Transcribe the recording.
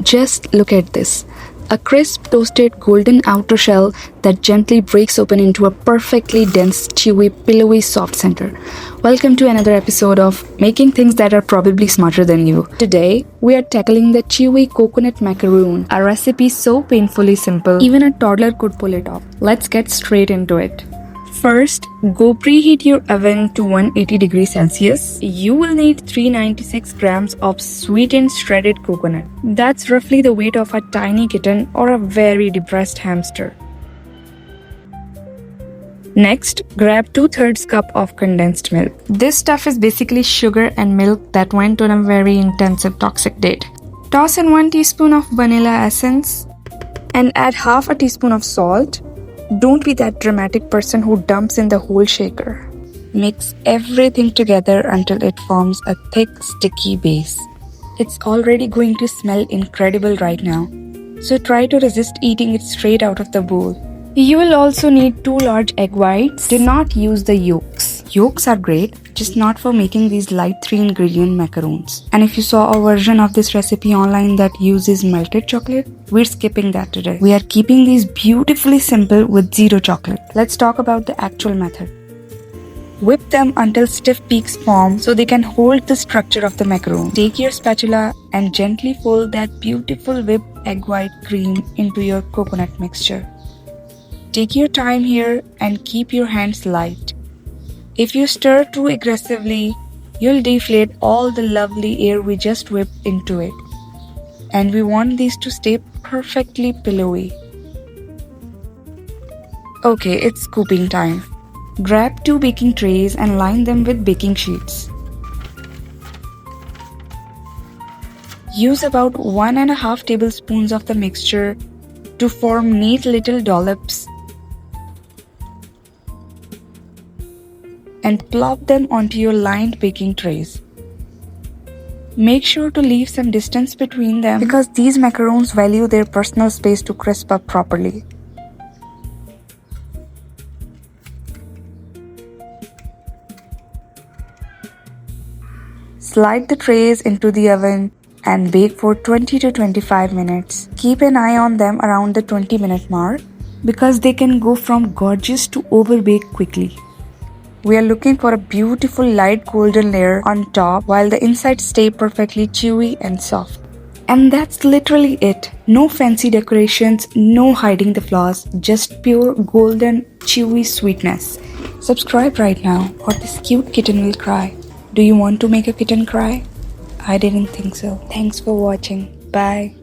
Just look at this. A crisp, toasted, golden outer shell that gently breaks open into a perfectly dense, chewy, pillowy, soft center. Welcome to another episode of Making Things That Are Probably Smarter Than You. Today, we are tackling the Chewy Coconut Macaroon, a recipe so painfully simple, even a toddler could pull it off. Let's get straight into it. First, go preheat your oven to 180 degrees Celsius. You will need 396 grams of sweetened shredded coconut. That's roughly the weight of a tiny kitten or a very depressed hamster. Next, grab 2/3 cup of condensed milk. This stuff is basically sugar and milk that went on a very intensive toxic date. Toss in 1 teaspoon of vanilla essence and add half a teaspoon of salt. Don't be that dramatic person who dumps in the whole shaker. Mix everything together until it forms a thick, sticky base. It's already going to smell incredible right now, so try to resist eating it straight out of the bowl. You will also need 2 large egg whites. Do not use the yolks. Yolks are great, just not for making these light 3-ingredient macaroons. And if you saw a version of this recipe online that uses melted chocolate, we're skipping that today. We are keeping these beautifully simple with 0 chocolate. Let's talk about the actual method. Whip them until stiff peaks form so they can hold the structure of the macaroon. Take your spatula and gently fold that beautiful whipped egg white cream into your coconut mixture. Take your time here and keep your hands light. If you stir too aggressively, you'll deflate all the lovely air we just whipped into it. And we want these to stay perfectly pillowy. Okay, it's scooping time. Grab 2 baking trays and line them with baking sheets. Use about 1.5 tablespoons of the mixture to form neat little dollops and plop them onto your lined baking trays. Make sure to leave some distance between them because these macaroons value their personal space to crisp up properly. Slide the trays into the oven and bake for 20 to 25 minutes. Keep an eye on them around the 20-minute mark because they can go from gorgeous to overbake quickly. We are looking for a beautiful light golden layer on top while the insides stay perfectly chewy and soft. And that's literally it. No fancy decorations, no hiding the flaws, just pure golden chewy sweetness. Subscribe right now or this cute kitten will cry. Do you want to make a kitten cry? I didn't think so. Thanks for watching. Bye.